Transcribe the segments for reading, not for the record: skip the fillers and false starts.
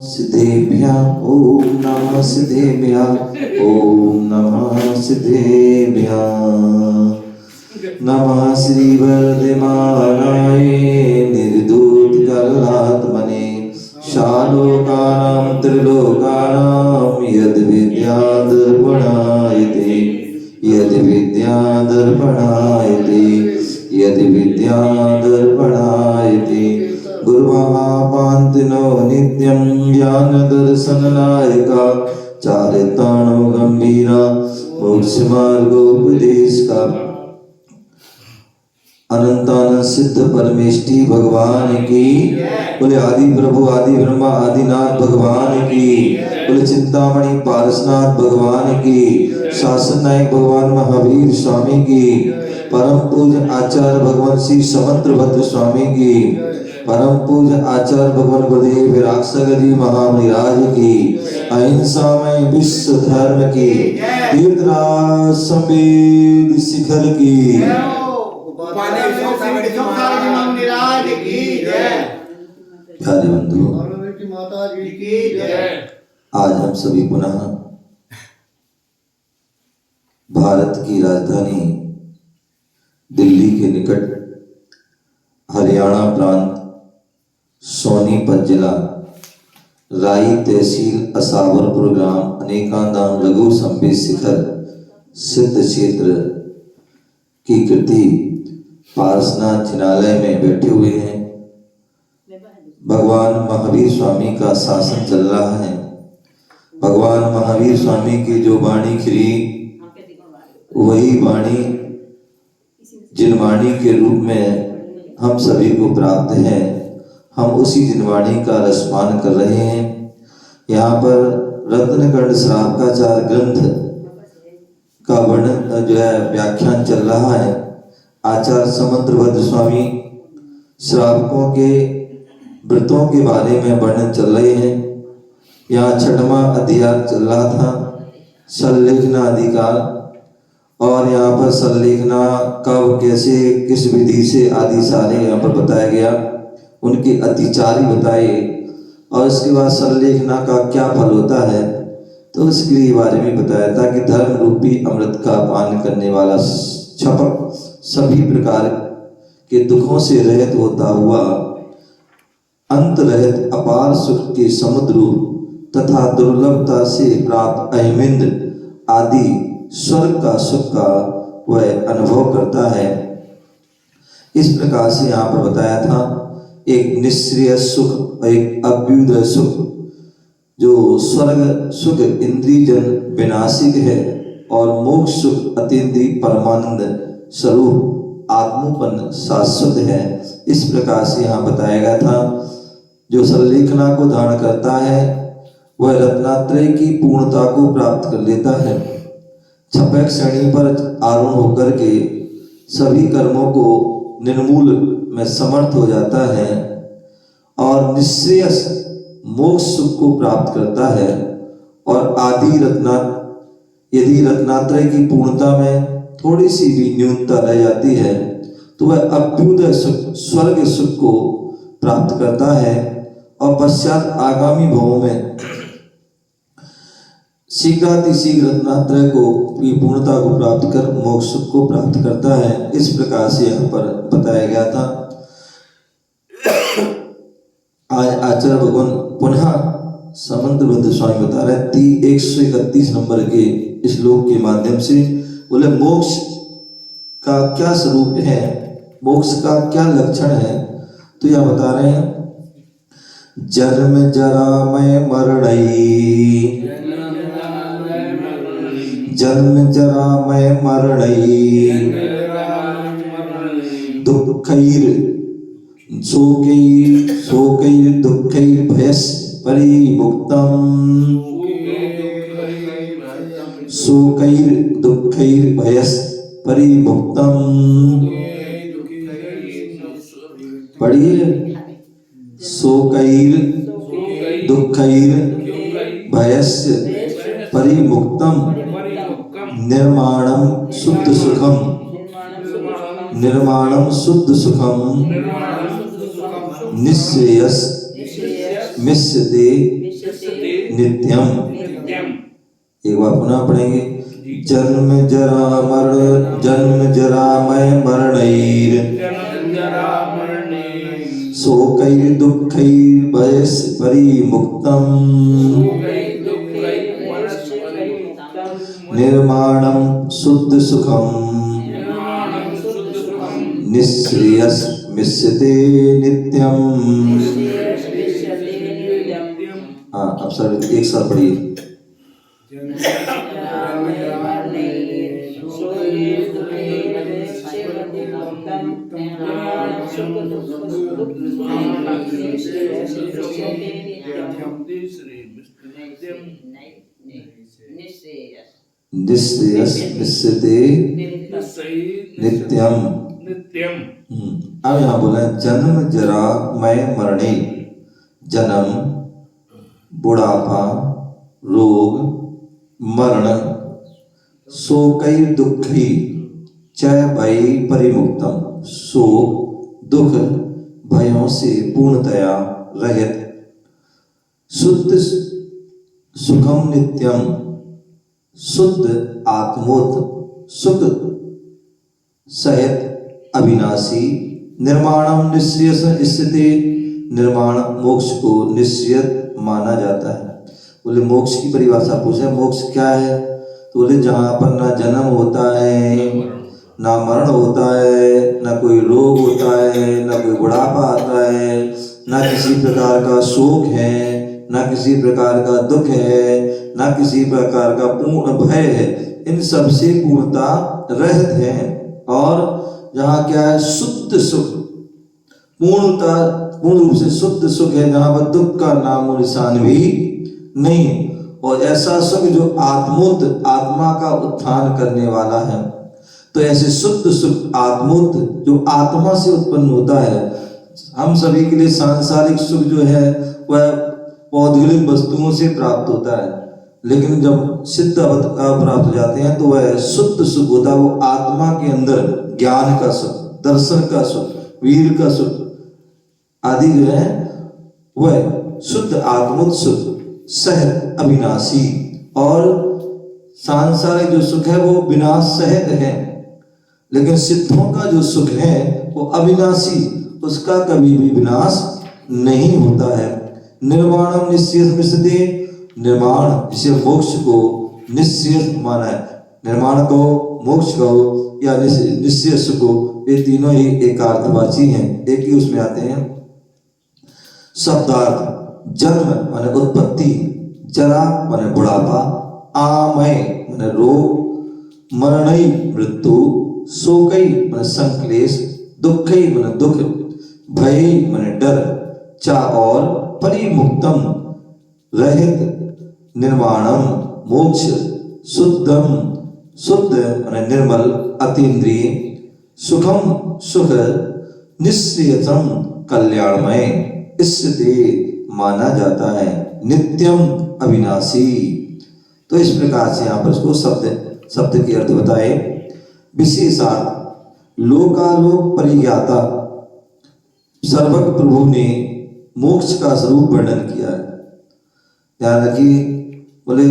सिद्धेभ्यः ओम नमः सिद्धेभ्यः ओम नमः सिद्धेभ्यः नमः श्री वर्धमानाय निर्दूत कलात्मने शालोकानां त्रिलोकानां यद् विद्यादर्पणायते यद् विद्यादर्पणायते यद् विद्यादर्पणायते गुरुमहापान्तिनो नित्यं ज्ञानदर्शननायका चारितानो गंभीरा मोक्षमार्गोपदेशका अनंतानंद सिद्ध परमेष्टि भगवान की बोले आदि प्रभु आदि ब्रह्मा आदिनाथ भगवान की बोले चिंतामणि पारसनाथ भगवान की शासन नायक भगवान महावीर स्वामी की परम पूज्य आचार्य भगवान श्री समंत्रभद्र स्वामी की परम पूज्य आचार्य भगवान गुरुदेव विराक्षक जी महामुनिराज की अहिंसा में विश्व धर्म की तीर्थराज संवेद शिखर की प्यारे बंधु आज हम सभी पुनः भारत की राजधानी दिल्ली के निकट हरियाणा प्रांत सोनीपत जिला राई तहसील असावरपुर ग्राम अनेकांधाम लघु संवेद शिखर सिद्ध क्षेत्र की कृति पारसनाथ जिनालय में बैठे हुए हैं। भगवान महावीर स्वामी का शासन चल रहा है। भगवान महावीर स्वामी की जो वाणी खिली वही वाणी जिनवाणी के रूप में हम सभी को प्राप्त है। हम उसी जिनवाणी का रसपान कर रहे हैं। यहाँ पर रत्नकर्ण श्रावकाचार ग्रंथ का वर्णन जो है व्याख्यान चल रहा है। आचार्य समंत्रभद्र स्वामी श्रावकों के व्रतों के बारे में वर्णन चल रहे हैं। यहाँ 6वां अध्याय चल रहा था सल्लेखना अधिकार, और यहाँ पर सल्लेखना कब कैसे किस विधि से आदि सारे यहाँ पर बताया गया, उनके अतिचारी बताए, और इसके बाद सल्लेखना का क्या फल होता है तो उसके बारे में बताया था कि धर्म रूपी अमृत का पान करने वाला छपक सभी प्रकार के दुखों से रहित होता हुआ अंत रहित अपार सुख के समुद्र तथा दुर्लभता से प्राप्त अहिमिंद आदि स्वर्ग का सुख का वह अनुभव करता है। इस प्रकार से यहाँ पर बताया था एक निश्चय सुख, एक अभ्युदय सुख, जो स्वर्ग सुख इंद्रियजन विनाशिक है, और मोक्ष सुख अतीन्द्रिय परमानंद स्वरूप आत्मोपन्न शाश्वत है। इस प्रकार से यहाँ बताया गया था जो सल्लेखना को धारण करता है वह रत्नात्रय की पूर्णता को प्राप्त कर लेता है। छपक श्रेणी पर आरूढ़ होकर के सभी कर्मों को निर्मूल में समर्थ हो जाता है और निश्रेयस मोक्ष सुख को प्राप्त करता है। और यदि रत्नात्रय की पूर्णता में थोड़ी सी भी न्यूनता रह जाती है तो वह अभ्युदय सुख स्वर्ग सुख को प्राप्त करता है, और पश्चात आगामी भवों में शीघ्रातिशीघ्र रत्नात्रय को की पूर्णता को प्राप्त कर मोक्ष सुख को प्राप्त करता है। इस प्रकार से यहाँ पर बताया गया था। आज आचार्य भगवान पुनः समंत्रभद्र स्वामी बता रहे हैं 131 नंबर के श्लोक के माध्यम से, बोले मोक्ष का क्या स्वरूप है, मोक्ष का क्या लक्षण है, तो यह बता रहे हैं जन्म जरा मैं मरणई, जन्म जरा मैं मरणई, दुःखैर शोकैर दुःखैर भयस् परिमुक्तम्, शोकैर दुःखैर भयस् परिमुक्तम्। पढ़िए, शोकैर दुःखैर भयस्य परिमुक्तम् निर्माणं शुद्ध सुखम, निर्माणं शुद्ध सुखम निश्रेयस मिश्यते नित्यम। एक बार पुनः पढ़ेंगे। जन्म जरा मय मरणैर शोकैर दुःखैर भयस् परिमुक्तम् निर्माणं शुद्ध सुखम् निःश्रेयस मिश्यते नित्यम। हाँ, अब सर एक साथ पढ़िए। निःश्रेयस मिश्यते नित्यम। अब यहाँ बोला जन्म जरा मय मरणे। जन्म, बुढ़ापा, रोग, मरण, शोकई दुखी चय भय परिमुक्तम। शोक दुख भयों से पूर्णतया रहित शुद्ध सुखम नित्यम। शुद्ध आत्मोत सुख सहित अविनाशी। निर्माणम निश्चयस स्थिति। निर्माण मोक्ष को निश्चय माना जाता है। बोले मोक्ष की परिभाषा पूछे, मोक्ष क्या है? तो बोले जहाँ पर ना जन्म होता है, ना मरण होता है, ना कोई रोग होता है, ना कोई बुढ़ापा आता है, ना किसी प्रकार का शोक है, ना किसी प्रकार का दुख है, ना किसी प्रकार का पूर्ण भय है। इन सब से पूर्णता रहित है। और जहाँ क्या है? शुद्ध सुख, पूर्णता, पूर्ण रूप से शुद्ध सुख है, जहाँ पर दुख का नाम और निशान भी नहीं है। और ऐसा सुख जो आत्मोत, आत्मा का उत्थान करने वाला है। तो ऐसे शुद्ध सुख आत्मोत जो आत्मा से उत्पन्न होता है। हम सभी के लिए सांसारिक सुख जो है वह पौद्गलिक वस्तुओं से प्राप्त होता है, लेकिन जब सिद्ध अवस्था प्राप्त हो जाते हैं तो वह शुद्ध सुख होता है। वो आत्मा के अंदर ज्ञान का सुख, दर्शन का सुख, वीर का सुख आदि जो है वह शुद्ध आत्मोत सुख सहित अविनाशी। और सांसारिक जो सुख है वो विनाश सहित है, लेकिन सिद्धों का जो सुख है वो अविनाशी, उसका कभी भी विनाश नहीं होता है। निर्वाणम निश्चय मिश्यते। निर्माण जिसे मोक्ष को निश्चय माना है, निर्माण को, मोक्ष को या निश्चय सुख को, ये तीनों ही एकार्थवाची हैं, एक ही उसमें आते हैं। शब्दार्थ जन्म माने उत्पत्ति, जरा माने बुढ़ापा, आमय माने रोग, मरणई मृत्यु, शोकई माने संक्लेश, दुखई माने दुख, भय माने डर, चा और परिमुक्तम रहित, निर्वाणम मोक्ष, शुद्धम शुद्ध माने निर्मल अतीन्द्रिय, सुखम सुख, निश्चयतम कल्याणमय इससे माना जाता है, नित्यम अविनाशी। तो इस प्रकार से यहाँ पर इसको शब्द के अर्थ बताए। विशेषार्थ लोकालोक परिज्ञाता सर्वज्ञ प्रभु ने मोक्ष का स्वरूप वर्णन किया है। ध्यान रखिए, बोले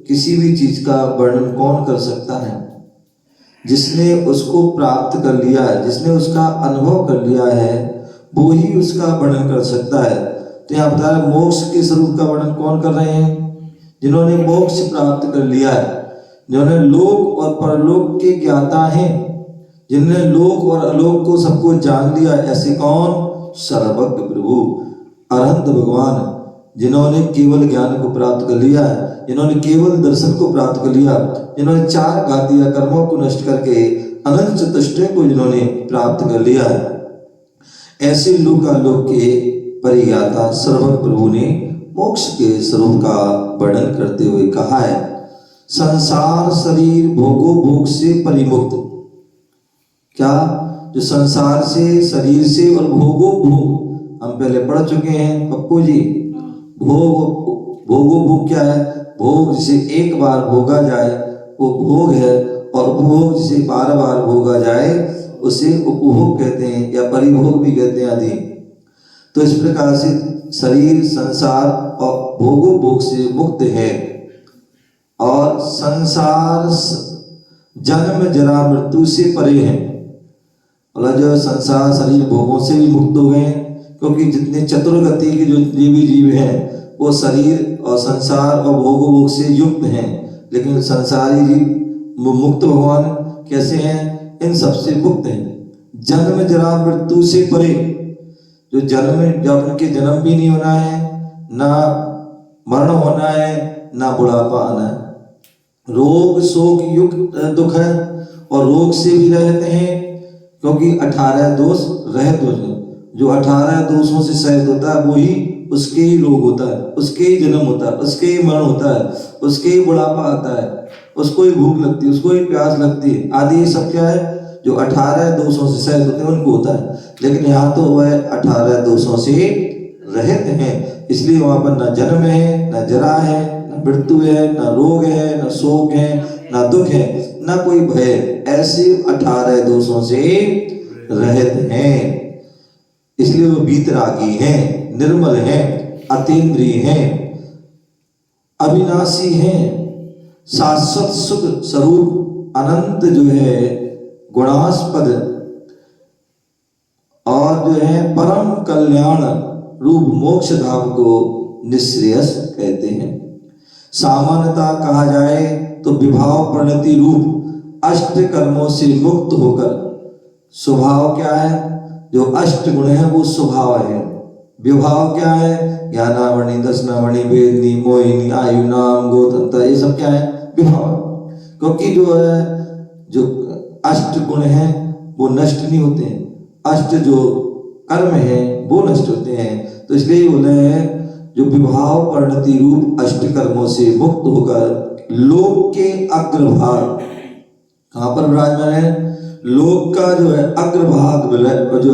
किसी भी चीज का वर्णन कौन कर सकता है? जिसने उसको प्राप्त कर लिया है, जिसने उसका अनुभव कर लिया है, वो ही उसका वर्णन कर सकता है। तो यहाँ बता रहे मोक्ष के स्वरूप का वर्णन कौन कर रहे हैं? जिन्होंने मोक्ष प्राप्त कर लिया है, जिन्होंने लोक और परलोक के ज्ञाता हैं, जिन्होंने लोक और अलोक को सबको जान लिया। ऐसे कौन? सर्वज्ञ प्रभु, अरहंत भगवान, जिन्होंने केवल ज्ञान को प्राप्त कर लिया है, जिन्होंने केवल दर्शन को प्राप्त कर लिया, जिन्होंने चार घातीय कर्मों को नष्ट करके अनंत चतुष्टय को जिन्होंने प्राप्त कर लिया है, ऐसे लोकालोक के परिज्ञाता सर्वज्ञ प्रभु ने मोक्ष के स्वरूप का वर्णन करते हुए कहा है, संसार शरीर भोगो भोग से परिमुक्त। क्या? जो संसार से, शरीर से और भोगो भोग, हम पहले पढ़ चुके हैं पप्पू जी। भोगो भोग क्या है? भोग जिसे एक बार भोगा जाए वो भोग है, और उपभोग जिसे बार बार भोगा जाए उसे उपभोग कहते हैं, या परिभोग भी कहते हैं आदि। तो इस प्रकार से शरीर संसार और भोगो भोग से मुक्त है और संसार जन्म जरा मृत्यु से परे है। मतलब जो संसार शरीर भोगों से भी मुक्त हो गए हैं, क्योंकि जितने चतुर्गति के जो भी जीव हैं वो शरीर और संसार और भोगो भोग से युक्त हैं, लेकिन संसारी जीव मुक्त भगवान कैसे हैं? इन सबसे मुक्त हैं। जन्म जरा मृत्यु से परे, जो जन्म जब उनके जन्म भी नहीं होना है, ना मरण होना है, ना बुढ़ापा आना है। रोग शोक युक्त दुख है और रोग से भी रहते हैं, क्योंकि 18 दोष रहित हो जाए। जो 18 दोषों से सहित होता है वही उसके ही रोग होता है, उसके ही जन्म होता है, उसके ही मरण होता है, उसके ही बुढ़ापा आता है, उसको ही भूख लगती है, उसको ही प्यास लगती है आदि। ये सब क्या है? जो 18 दोषों से सहित होते हैं उनको होता है। लेकिन यहाँ तो वह 18 दोषों से रहित हैं, इसलिए वहां पर न जन्म है, न जरा है, न मृत्यु है, न रोग है, न शोक है, न दुख है, न कोई भय। ऐसे 18 दोषों से रहित हैं, इसलिए वो वीतरागी हैं, निर्मल हैं, अतीन्द्रिय हैं, अविनाशी हैं, शाश्वत सुख स्वरूप अनंत जो है गुणास्पद और जो है परम कल्याण रूप मोक्ष धाम को निःश्रेयस कहते हैं। सामान्यता कहा जाए तो विभाव परिणति रूप अष्ट कर्मों से मुक्त होकर, स्वभाव क्या है? जो अष्ट गुण है वो स्वभाव है। विभाव क्या है? ज्ञानावणी, दशनावणी, वेदनी, मोहिनी, आयु, नाम, गोतंत्र, ये सब क्या है? विभाव। क्योंकि जो है जो अष्ट गुण है वो नष्ट नहीं होते हैं, अष्ट जो कर्म है वो नष्ट होते हैं। तो इसलिए बोले हैं जो विभाव परिणति रूप अष्ट कर्मों से मुक्त होकर लोक के अग्रभाग, कहाँ पर विराजमान है? लोक का जो है अग्रभाग, जो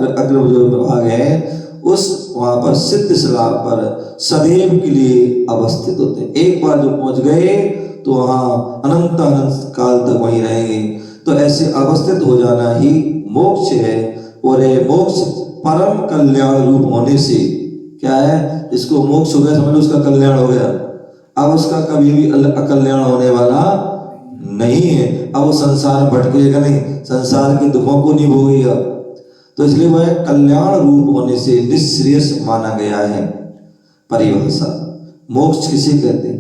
अग्र जो भाग है उस वहां पर सिद्ध शराब पर सदैव के लिए अवस्थित होते हैं। एक बार जो पहुंच गए तो वहां अनंत अनंत काल तक वहीं रहेंगे। तो ऐसे अवस्थित हो जाना ही मोक्ष है। और ये मोक्ष परम कल्याण रूप होने से क्या है? जिसको मोक्ष हो गया समझ लो उसका कल्याण हो गया। अब उसका कभी भी अकल्याण होने वाला नहीं है। अब वो संसार में भटकेगा नहीं, संसार के दुखों को नहीं भोगेगा। तो इसलिए वह कल्याण रूप होने से निःश्रेयस माना गया है। परिभाषा मोक्ष किसे कहते हैं?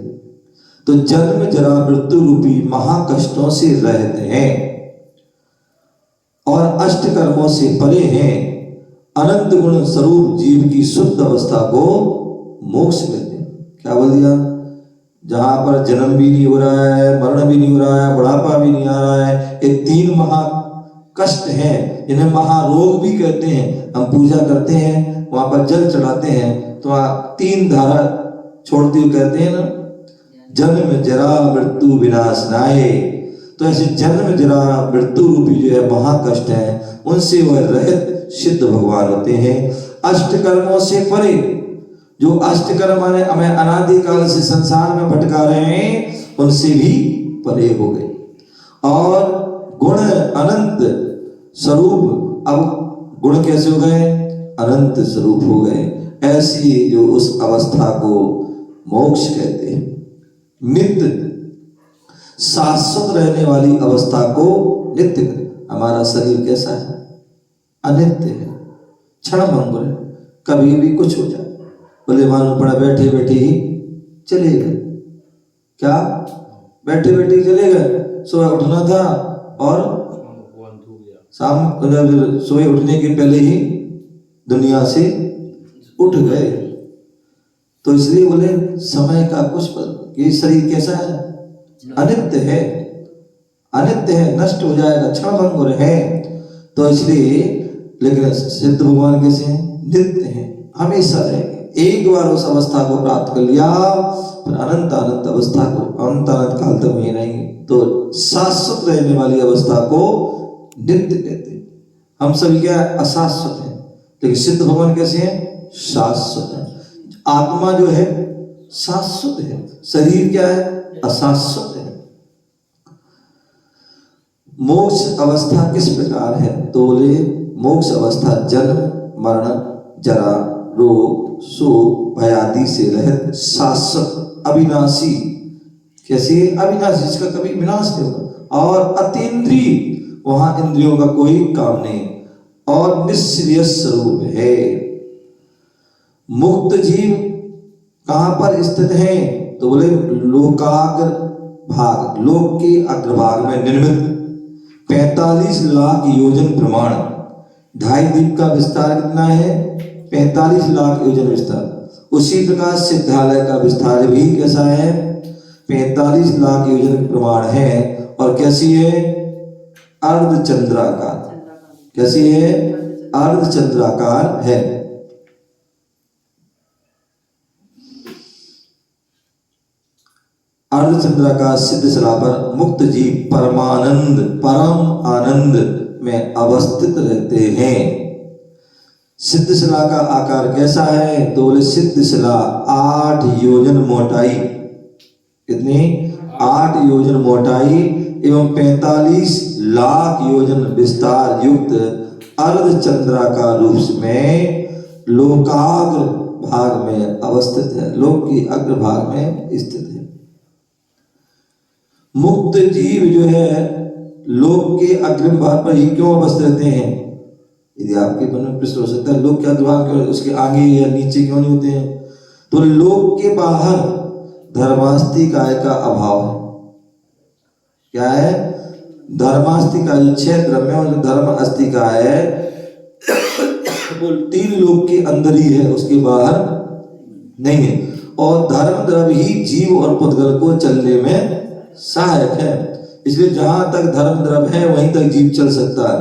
तो जन्म जरा मृत्यु रूपी महाकष्टों से रहते हैं और अष्ट कर्मों से परे हैं। अनंत गुण स्वरूप जीव की शुद्ध अवस्था को मोक्ष कहते हैं। क्या बोल दिया? जहां पर जन्म भी नहीं हो रहा है, मरण भी नहीं हो रहा है, बुढ़ापा भी नहीं आ रहा है, ये 3 महा कष्ट हैं, इन्हें महारोग भी कहते हैं। हम पूजा करते हैं, वहां पर जल चढ़ाते हैं तो वहां 3 धारा छोड़ते हुए कहते हैं ना, जन्म जरा मृत्यु विनाशनाय। तो ऐसे जन्म जरा मृत्यु रूपी जो है महाकष्ट है, उनसे वह रहित सिद्ध भगवान होते हैं। अष्ट कर्मों से परे, जो अष्ट कर्म माने हमें अनादिकाल से संसार में भटका रहे हैं, उनसे भी परे हो गए। और गुण अनंत स्वरूप, अब गुण कैसे हो गए? अनंत स्वरूप हो गए। ऐसी जो उस अवस्था को मोक्ष कहते हैं। नित्य शाश्वत रहने वाली अवस्था को नित्य कहते। हमारा शरीर कैसा है? अनित्य है, क्षण भंगुर है, कभी भी कुछ हो जाए। बोले मालूम पड़ा बैठे बैठे ही चले गए। क्या बैठे बैठे ही चले गए? सुबह उठना था और शाम सोए उठने के पहले ही दुनिया से उठ गए। तो इसलिए बोले समय का कुछ पर, ये शरीर कैसा है? अनित्य है, अनित्य है, नष्ट हो जाएगा, क्षण भंगुर है। तो इसलिए, लेकिन सिद्ध भगवान कैसे हैं? नित्य हैं, हमेशा रहेंगे। एक बार उस अवस्था को प्राप्त कर लिया फिर अनंत अनंत अवस्था को, अनंत अनंत काल तक वहीं रहेंगे। तो शाश्वत रहने वाली अवस्था को नित्य कहते हैं। हम सभी क्या अशाश्वत हैं, लेकिन सिद्ध भगवान कैसे हैं? शाश्वत है। आत्मा जो है शाश्वत है, शरीर क्या है? अशाश्वत है। मोक्ष अवस्था किस प्रकार है? तो बोले मोक्ष अवस्था जन्म मरण जरा रोग शोक भयादि से रहित शाश्वत अविनाशी, कैसे अविनाशी, जिसका कभी विनाश नहीं होगा, और अतीन्द्रिय, वहां इंद्रियों का कोई काम नहीं, और निष्क्रिय स्वरूप है। मुक्त जीव कहां पर स्थित है? तो बोले लोकाग्र भाग, लोक के अग्रभाग में निर्मित 45 लाख योजन प्रमाण, 2.5 द्वीप का विस्तार कितना है? 45 लाख योजन विस्तार। उसी प्रकार सिद्धालय का विस्तार भी कैसा है? 45 लाख योजन प्रमाण है। और कैसी है? अर्धचंद्राकार। कैसी है? अर्धचंद्राकार है। अर्धचंद्राकार सिद्ध शिला पर मुक्त जीव परमानंद, परम आनंद में अवस्थित रहते हैं। सिद्ध शिला का आकार कैसा है? तो बोले सिद्ध शिला 8 योजन मोटाई, कितनी? 8 योजन मोटाई एवं 45 लाख योजन विस्तार युक्त अर्धचंद्राकार रूप में लोकाग्र भाग में अवस्थित है, लोक के अग्र भाग में स्थित है। मुक्त जीव जो है लोक के अग्रिम भाग पर ही क्यों अवस्थित रहते हैं? यदि आपके मन में प्रश्न हो सकता है लोक के अग्र भाग क्यों, उसके आगे या नीचे क्यों नहीं होते हैं? तो लोक के बाहर धर्मास्तिकाय का अभाव है। क्या है? धर्मास्तिकाय, जो 6 द्रव्यों में जो धर्म अस्तिकाय है वो 3 लोक के अंदर ही है, उसके बाहर नहीं है। और धर्म द्रव्य ही जीव और पुद्गल को चलने में सहायक है। इसलिए जहां तक धर्म द्रव्य है वहीं तक जीव चल सकता है,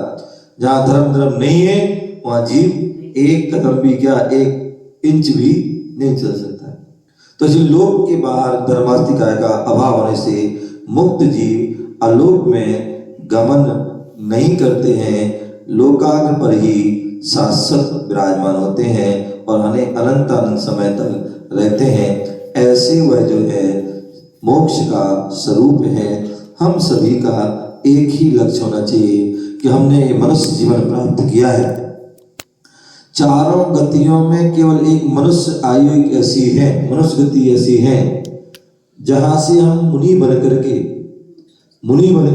जहां धर्म द्रव्य नहीं है वहां जीव एक कदम भी, क्या 1 इंच भी नहीं चल सकता। तो इस लोक के बाहर धर्मास्तिकाय का अभाव होने से मुक्त जीव आलोक में गमन नहीं करते हैं, लोकाग्र पर ही शाश्वत विराजमान होते हैं और अनंत अनंत समय तक रहते हैं। ऐसे वह जो है मोक्ष का स्वरूप है। हम सभी का एक ही लक्ष्य होना चाहिए कि हमने मनुष्य जीवन प्राप्त किया है। चारों गतियों में केवल एक मनुष्य आयु एक ऐसी है, मनुष्य गति ऐसी है जहां से हम मुनि बन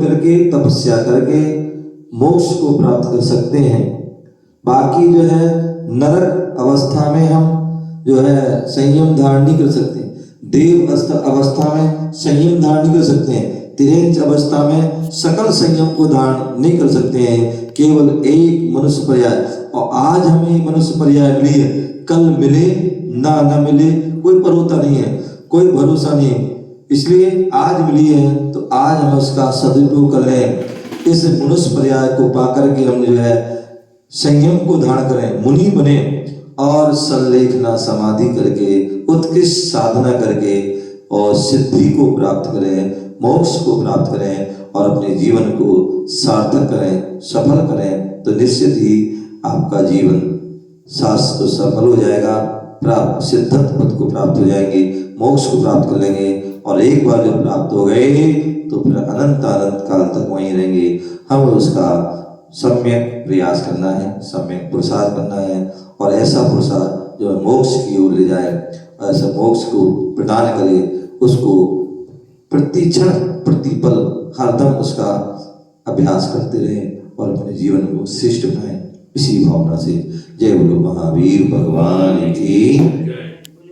करके तपस्या करके मोक्ष को प्राप्त कर सकते हैं। बाकी जो है नरक अवस्था में हम जो है संयम धारण नहीं कर सकते, देव अवस्था में संयम धारण नहीं कर सकते हैं, तिरेंच अवस्था में सकल संयम को धारण नहीं कर सकते हैं। केवल एक मनुष्य पर्याय, और आज हमें मनुष्य पर्याय मिली है, कल मिले ना मिले कोई परोता नहीं है, कोई भरोसा नहीं है। इसलिए आज मिली है तो आज हम उसका सदुपयोग कर लें। इस मनुष्य पर्याय को पाकर के हम जो है संयम को धारण करें, मुनि बने और संलेखना समाधि करके उत्कृष्ट साधना करके और सिद्धि को प्राप्त करें, मोक्ष को प्राप्त करें और अपने जीवन को सार्थक करें, सफल करें। तो निश्चित ही आपका जीवन शास्त्र सफल हो जाएगा, प्राप्त सिद्धत्व पद को प्राप्त हो जाएंगे, मोक्ष को प्राप्त कर लेंगे। और एक बार जब प्राप्त हो गए तो फिर अनंत अनंत काल तक वहीं रहेंगे। हम उसका सम्यक प्रयास करना है, सम्यक पुरुषार्थ करना है और ऐसा पुरुषार्थ जो मोक्ष की ओर ले जाए, ऐसा मोक्ष को प्रदान करे, उसको प्रतिक्षण प्रतिपल हरदम उसका अभ्यास करते रहें और अपने जीवन को श्रेष्ठ बनाएं। इसी भावना से जय बोलो महावीर भगवान की।